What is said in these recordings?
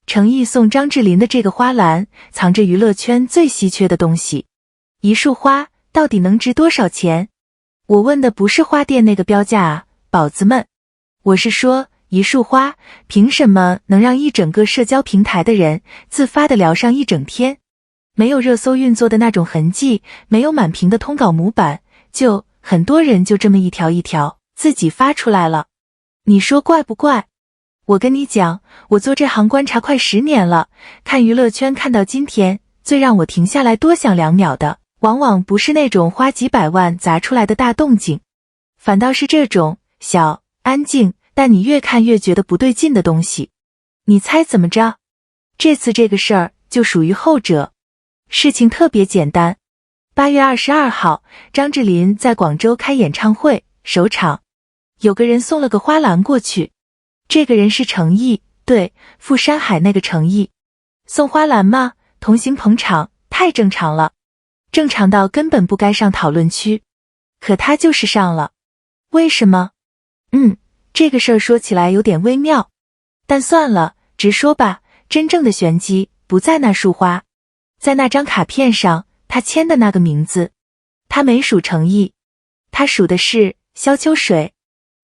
程毅送张智霖的这个花篮，藏着娱乐圈最稀缺的东西。一束花到底能值多少钱？我问的不是花店那个标价啊，宝子们，我是说一束花凭什么能让一整个社交平台的人自发地聊上一整天？没有热搜运作的那种痕迹，没有满屏的通稿模板，就很多人就这么一条一条自己发出来了。你说怪不怪？我跟你讲，我做这行观察快10年了，看娱乐圈看到今天，最让我停下来多想2秒的，往往不是那种花几百万砸出来的大动静，反倒是这种小、安静，但你越看越觉得不对劲的东西。你猜怎么着？这次这个事儿就属于后者。事情特别简单，8月22号，张智霖在广州开演唱会，首场，有个人送了个花篮过去。这个人是程毅，对，富山海那个程毅。送花篮吗？同行捧场，太正常了，正常到根本不该上讨论区。可他就是上了。为什么？这个事儿说起来有点微妙，但算了，直说吧，真正的玄机不在那束花，在那张卡片上他签的那个名字。他没数程毅，他数的是萧秋水。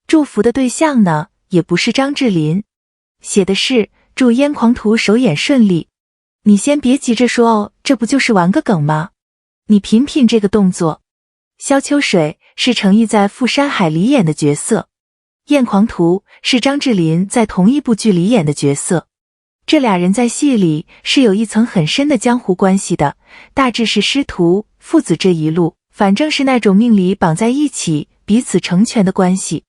祝福的对象呢，也不是张智霖，写的是祝《癫狂图》首演顺利。你先别急着说哦，这不就是玩个梗吗？你品品这个动作。萧秋水是程毅在富山海里演的角色，《艳狂图》是张智霖在同一部剧里演的角色。这俩人在戏里是有一层很深的江湖关系的，大致是师徒、父子这一路，反正是那种命里绑在一起，彼此成全的关系。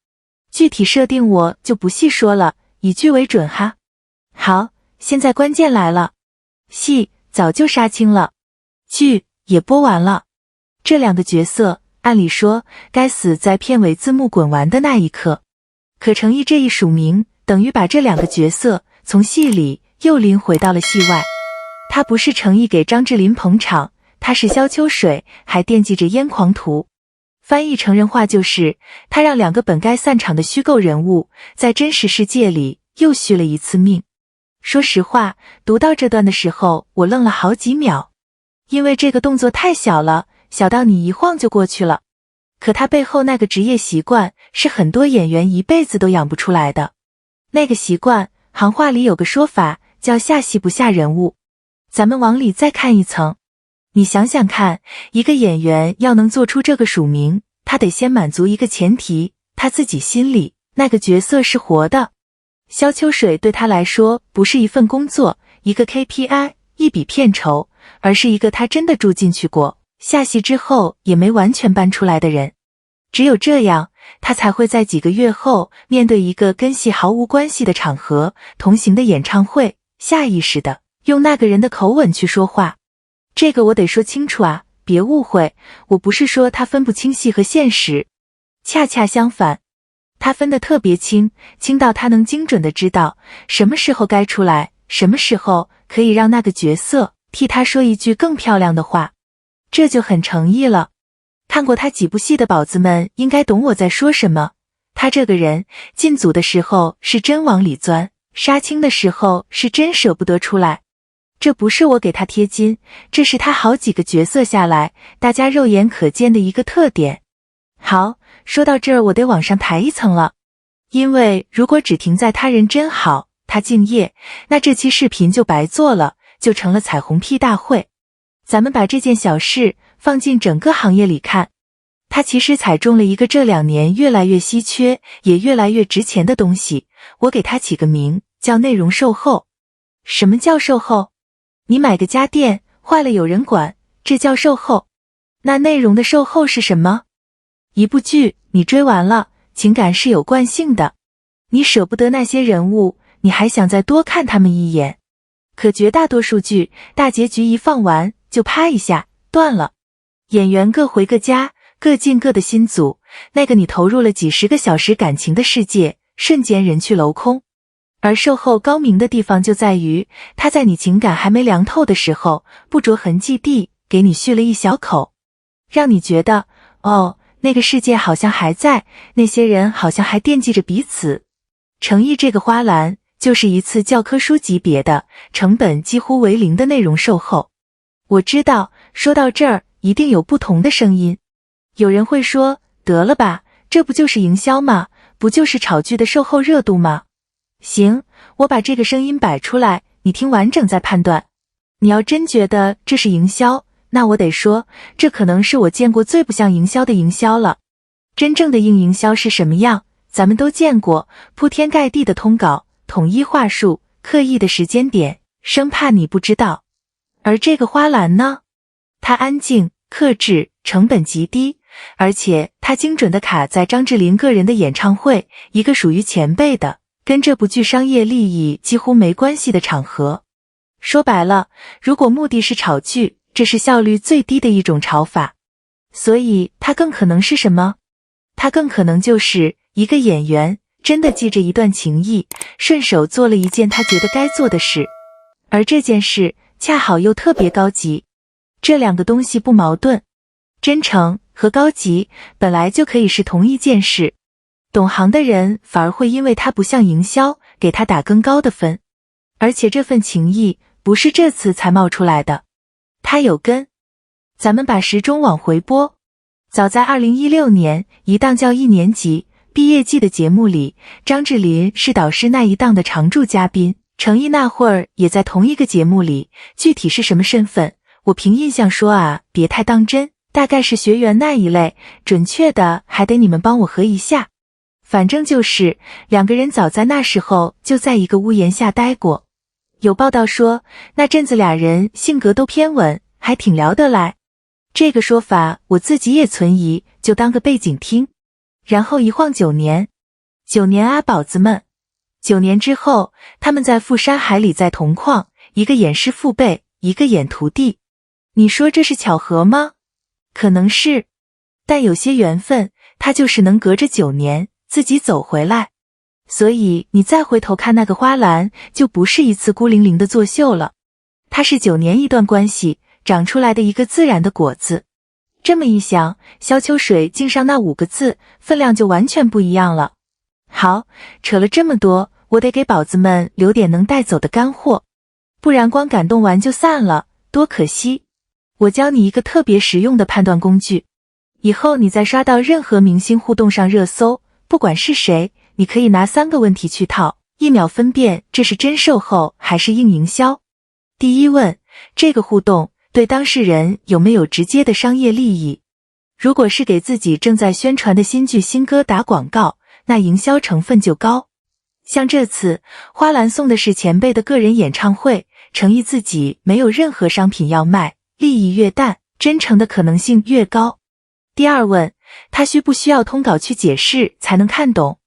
具体设定我就不细说了，以剧为准哈。好，现在关键来了，戏早就杀青了，剧也播完了。这两个角色按理说该死在片尾字幕滚完的那一刻，可程毅这一署名，等于把这两个角色从戏里又拎回到了戏外。他不是程毅给张智霖捧场，他是萧秋水，还惦记着烟狂图。翻译成人话就是他让两个本该散场的虚构人物在真实世界里又续了一次命。说实话，读到这段的时候我愣了好几秒，因为这个动作太小了，小到你一晃就过去了。可他背后那个职业习惯是很多演员一辈子都养不出来的。那个习惯，行话里有个说法叫下戏不下人物。咱们往里再看一层，你想想看，一个演员要能做出这个署名，他得先满足一个前提，他自己心里那个角色是活的。萧秋水对他来说不是一份工作，一个 KPI， 一笔片酬，而是一个他真的住进去过，下戏之后也没完全搬出来的人。只有这样，他才会在几个月后面对一个跟戏毫无关系的场合，同行的演唱会，下意识的用那个人的口吻去说话。这个我得说清楚啊，别误会，我不是说他分不清戏和现实，恰恰相反，他分得特别清，清到他能精准的知道什么时候该出来，什么时候可以让那个角色替他说一句更漂亮的话，这就很诚意了。看过他几部戏的宝子们应该懂我在说什么。他这个人进组的时候是真往里钻，杀青的时候是真舍不得出来。这不是我给他贴金，这是他好几个角色下来大家肉眼可见的一个特点。好，说到这儿我得往上抬一层了，因为如果只停在他人真好，他敬业，那这期视频就白做了，就成了彩虹屁大会。咱们把这件小事放进整个行业里看，他其实踩中了一个这2年越来越稀缺也越来越值钱的东西，我给他起个名叫内容售后。什么叫售后？你买个家电坏了有人管，这叫售后。那内容的售后是什么？一部剧你追完了，情感是有惯性的，你舍不得那些人物，你还想再多看他们一眼。可绝大多数剧大结局一放完就啪一下断了，演员各回各家，各进各的新组，那个你投入了几十个小时感情的世界瞬间人去楼空。而售后高明的地方就在于，他在你情感还没凉透的时候，不着痕迹地给你续了一小口，让你觉得哦，那个世界好像还在，那些人好像还惦记着彼此。程毅这个花篮就是一次教科书级别的、成本几乎为零的内容售后。我知道，说到这儿，一定有不同的声音。有人会说，得了吧，这不就是营销吗？不就是炒剧的售后热度吗？行，我把这个声音摆出来，你听完整再判断。你要真觉得这是营销，那我得说，这可能是我见过最不像营销的营销了。真正的硬营销是什么样，咱们都见过，铺天盖地的通稿，统一话术，刻意的时间点，生怕你不知道。而这个花篮呢？它安静、克制，成本极低，而且它精准地卡在张智霖个人的演唱会，一个属于前辈的，跟这部剧商业利益几乎没关系的场合。说白了，如果目的是炒剧，这是效率最低的一种炒法。所以它更可能是什么？它更可能就是一个演员真的记着一段情谊，顺手做了一件他觉得该做的事，而这件事恰好又特别高级。这两个东西不矛盾，真诚和高级本来就可以是同一件事，懂行的人反而会因为它不像营销，给它打更高的分。而且这份情谊不是这次才冒出来的，它有根。咱们把时钟往回拨，早在2016年一档叫一年级毕业季的节目里，张智霖是导师那一档的常驻嘉宾，程毅那会儿也在同一个节目里，具体是什么身份，我凭印象说啊，别太当真，大概是学员那一类，准确的还得你们帮我核一下。反正就是两个人早在那时候就在一个屋檐下待过。有报道说那阵子俩人性格都偏稳，还挺聊得来。这个说法我自己也存疑，就当个背景听。然后一晃9年，9年啊宝子们，9年之后他们在富山海里在同框，一个演师父辈，一个演徒弟。你说这是巧合吗？可能是，但有些缘分它就是能隔着9年自己走回来。所以你再回头看那个花篮，就不是一次孤零零的作秀了，它是9年一段关系长出来的一个自然的果子。这么一想，萧秋水敬上那5个字分量就完全不一样了。好，扯了这么多，我得给宝子们留点能带走的干货，不然光感动完就散了，多可惜。我教你一个特别实用的判断工具，以后你再刷到任何明星互动上热搜，不管是谁，你可以拿3个问题去套，1秒分辨这是真售后还是硬营销。第一问，这个互动对当事人有没有直接的商业利益？如果是给自己正在宣传的新剧新歌打广告，那营销成分就高。像这次花篮送的是前辈的个人演唱会，诚意自己没有任何商品要卖，利益越淡，真诚的可能性越高。第二问，他需不需要通稿去解释才能看懂？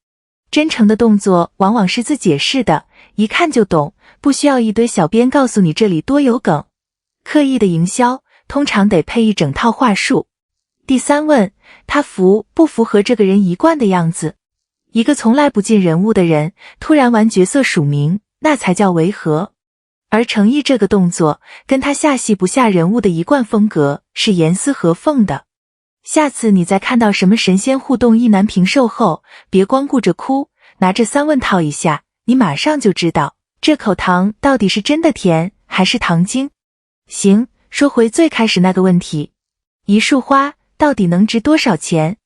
真诚的动作往往是自解释的，一看就懂，不需要一堆小编告诉你这里多有梗。刻意的营销通常得配一整套话术。第三问，他符不符合这个人一贯的样子？一个从来不进人物的人突然玩角色署名，那才叫违和。而诚意这个动作跟他下戏不下人物的一贯风格是严丝合缝的。下次你再看到什么神仙互动意难平售后，别光顾着哭，拿这3问套一下，你马上就知道这口糖到底是真的甜还是糖精。行，说回最开始那个问题，一束花到底能值多少钱？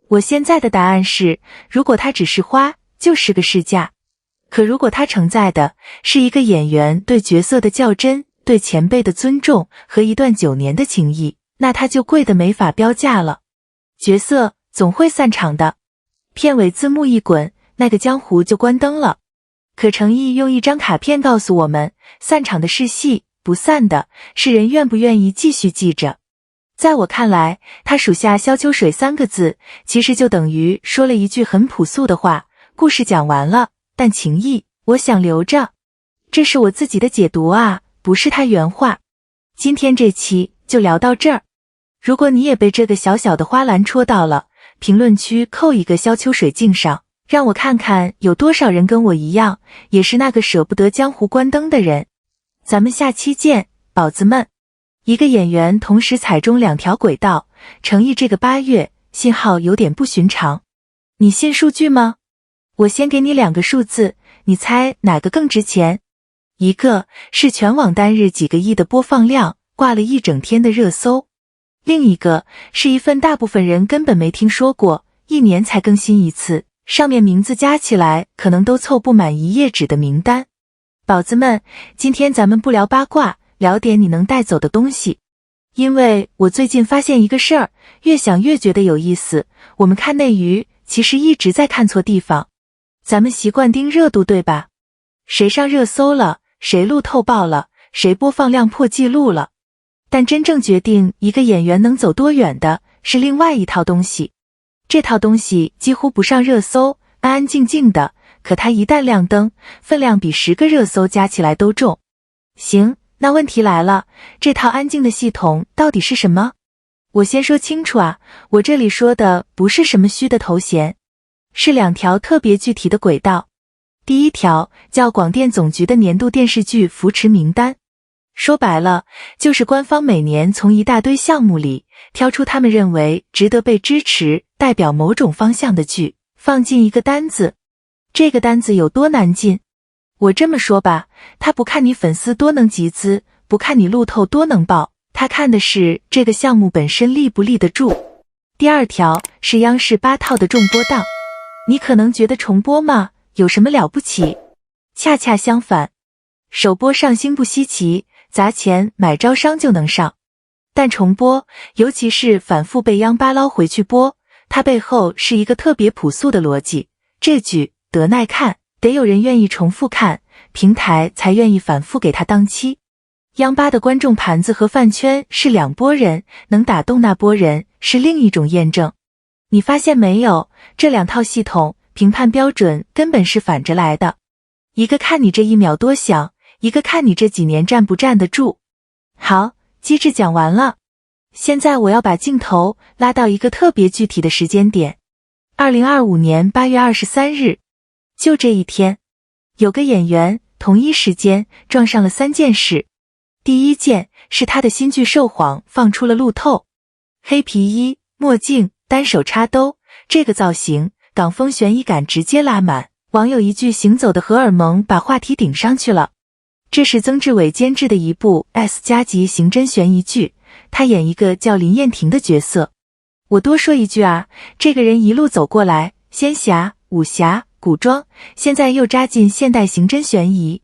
我现在的答案是，如果它只是花，就是个市价。可如果它承载的是一个演员对角色的较真，对前辈的尊重和一段9年的情谊，那它就贵得没法标价了。角色总会散场的，片尾字幕一滚，那个江湖就关灯了。可诚意用一张卡片告诉我们，散场的是戏，不散的是人愿不愿意继续记着。在我看来，他数下萧秋水3个字，其实就等于说了一句很朴素的话，故事讲完了，但情谊我想留着。这是我自己的解读啊，不是他原话。今天这期就聊到这儿。如果你也被这个小小的花篮戳到了，评论区扣一个萧秋水敬上，让我看看有多少人跟我一样，也是那个舍不得江湖关灯的人。咱们下期见，宝子们。一个演员同时踩中2条轨道，诚意这个8月信号有点不寻常。你信数据吗？我先给你2个数字，你猜哪个更值钱？一个是全网单日几个亿的播放量，挂了一整天的热搜；另一个是一份大部分人根本没听说过，一年才更新一次，上面名字加起来可能都凑不满一页纸的名单。宝子们，今天咱们不聊八卦，聊点你能带走的东西。因为我最近发现一个事儿，越想越觉得有意思。我们看内娱，其实一直在看错地方。咱们习惯盯热度，对吧？谁上热搜了，谁路透爆了，谁播放量破纪录了。但真正决定一个演员能走多远的，是另外一套东西。这套东西几乎不上热搜，安安静静的，可它一旦亮灯，分量比10个热搜加起来都重。行，那问题来了，这套安静的系统到底是什么？我先说清楚啊，我这里说的不是什么虚的头衔，是2条特别具体的轨道。第一条叫广电总局的年度电视剧扶持名单，说白了，就是官方每年从一大堆项目里挑出他们认为值得被支持、代表某种方向的剧，放进一个单子。这个单子有多难进？我这么说吧，他不看你粉丝多能集资，不看你路透多能爆，他看的是这个项目本身立不立得住。第二条是央视8套的重播档，你可能觉得重播嘛，有什么了不起？恰恰相反，首播上星不稀奇，砸钱买招商就能上。但重播，尤其是反复被央八捞回去播，它背后是一个特别朴素的逻辑，这剧得耐看，得有人愿意重复看，平台才愿意反复给它当期。央八的观众盘子和饭圈是2拨人，能打动那拨人是另一种验证。你发现没有，这2套系统评判标准根本是反着来的，一个看你这1秒多响，一个看你这几年站不站得住。好，机制讲完了，现在我要把镜头拉到一个特别具体的时间点，2025年8月23日，就这一天，有个演员同一时间撞上了3件事。第一件是他的新剧《受谎》放出了路透，黑皮衣、墨镜、单手插兜，这个造型港风悬疑感直接拉满，网友一句行走的荷尔蒙把话题顶上去了。这是曾志伟监制的一部 S 加级刑侦悬疑剧，他演一个叫林燕婷的角色。我多说一句啊，这个人一路走过来，仙侠、武侠、古装，现在又扎进现代刑侦悬疑，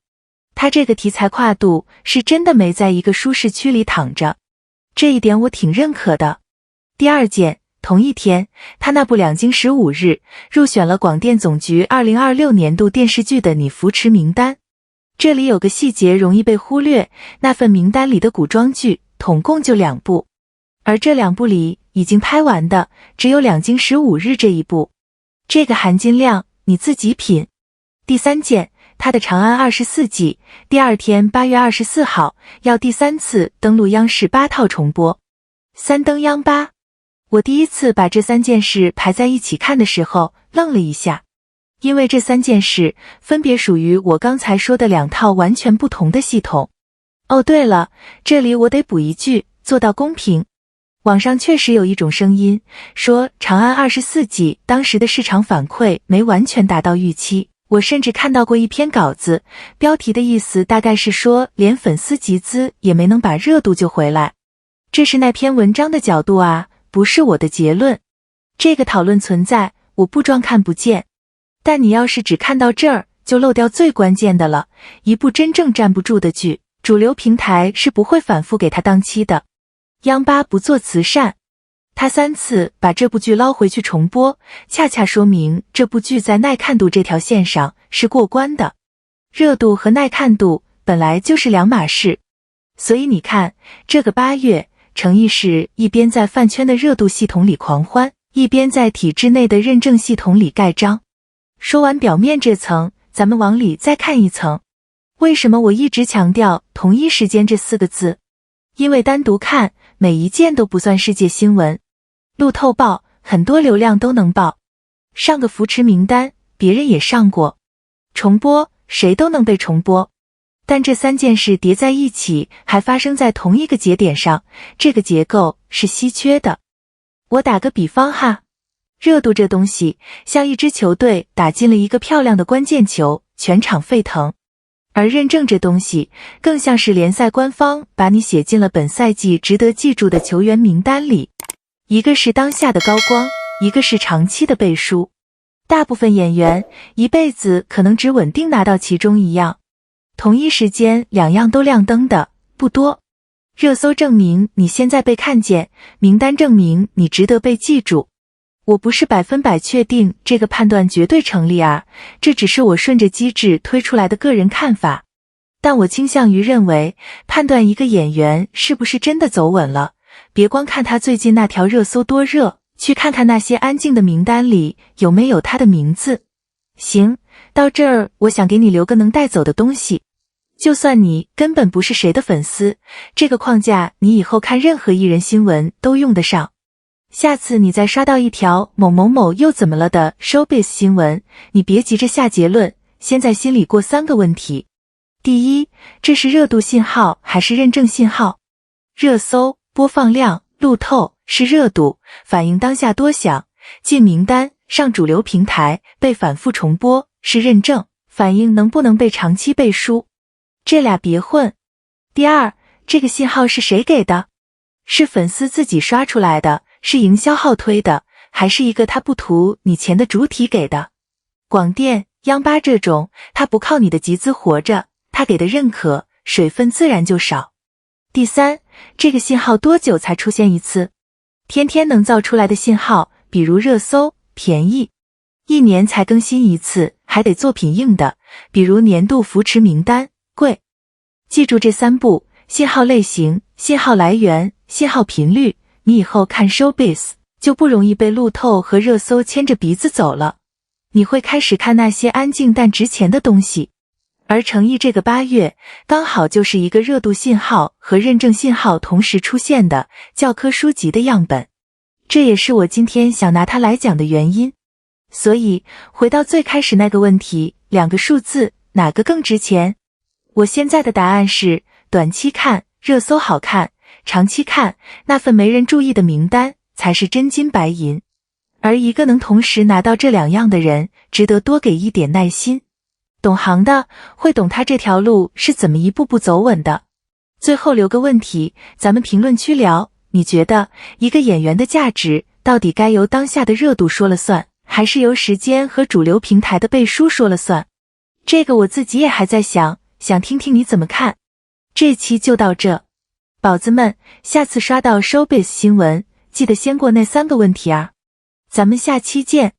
他这个题材跨度是真的没在一个舒适区里躺着，这一点我挺认可的。第二件，同一天，他那部2京15日入选了广电总局2026年度电视剧的拟扶持名单。这里有个细节容易被忽略，那份名单里的古装剧统共就2部，而这2部里已经拍完的只有2京15日这一部，这个含金量你自己品。第三件，他的《长安24季》第2天8月24号要第3次登陆央视8套重播，3登央8。我第一次把这3件事排在一起看的时候愣了一下，因为这3件事分别属于我刚才说的2套完全不同的系统。哦对了，这里我得补一句，做到公平。网上确实有一种声音说长安24季当时的市场反馈没完全达到预期，我甚至看到过一篇稿子，标题的意思大概是说连粉丝集资也没能把热度救回来。这是那篇文章的角度啊，不是我的结论。这个讨论存在，我不装看不见。但你要是只看到这儿，就漏掉最关键的了，一部真正站不住的剧，主流平台是不会反复给它当期的。央八不做慈善，他3次把这部剧捞回去重播，恰恰说明这部剧在耐看度这条线上是过关的。热度和耐看度本来就是2码事，所以你看，这个8月，程毅是一边在饭圈的热度系统里狂欢，一边在体制内的认证系统里盖章。说完表面这层，咱们往里再看一层。为什么我一直强调同一时间这4个字？因为单独看，每一件都不算世界新闻。路透报，很多流量都能报。上个扶持名单，别人也上过。重播，谁都能被重播。但这3件事叠在一起，还发生在同一个节点上，这个结构是稀缺的。我打个比方哈，热度这东西，像一支球队打进了一个漂亮的关键球，全场沸腾。而认证这东西，更像是联赛官方把你写进了本赛季值得记住的球员名单里。一个是当下的高光，一个是长期的背书。大部分演员一辈子可能只稳定拿到其中一样，同一时间两样都亮灯的不多。热搜证明你现在被看见，名单证明你值得被记住。我不是100%确定这个判断绝对成立啊，这只是我顺着机制推出来的个人看法。但我倾向于认为，判断一个演员是不是真的走稳了，别光看他最近那条热搜多热，去看看那些安静的名单里有没有他的名字。行，到这儿我想给你留个能带走的东西。就算你根本不是谁的粉丝，这个框架你以后看任何艺人新闻都用得上。下次你再刷到一条某某某又怎么了的 showbiz 新闻，你别急着下结论，先在心里过3个问题。第一，这是热度信号还是认证信号？热搜、播放量、路透是热度，反映当下多响；进名单、上主流平台、被反复重播是认证，反映能不能被长期背书。这俩别混。第二，这个信号是谁给的？是粉丝自己刷出来的？是营销号推的，还是一个他不图你钱的主体给的？广电、央八这种，他不靠你的集资活着，他给的认可水分自然就少。第三，这个信号多久才出现一次？天天能造出来的信号，比如热搜，便宜；1年才更新一次，还得作品硬的，比如年度扶持名单，贵。记住这3步：信号类型、信号来源、信号频率。你以后看 showbiz 就不容易被路透和热搜牵着鼻子走了，你会开始看那些安静但值钱的东西。而诚意这个8月刚好就是一个热度信号和认证信号同时出现的教科书级的样本，这也是我今天想拿它来讲的原因。所以回到最开始那个问题，2个数字哪个更值钱？我现在的答案是，短期看热搜好看，长期看那份没人注意的名单才是真金白银。而一个能同时拿到这2样的人，值得多给一点耐心。懂行的会懂他这条路是怎么一步步走稳的。最后留个问题，咱们评论区聊，你觉得一个演员的价值到底该由当下的热度说了算，还是由时间和主流平台的背书说了算？这个我自己也还在想听听你怎么看。这期就到这，宝子们，下次刷到 showbiz 新闻，记得先过那3个问题啊。咱们下期见。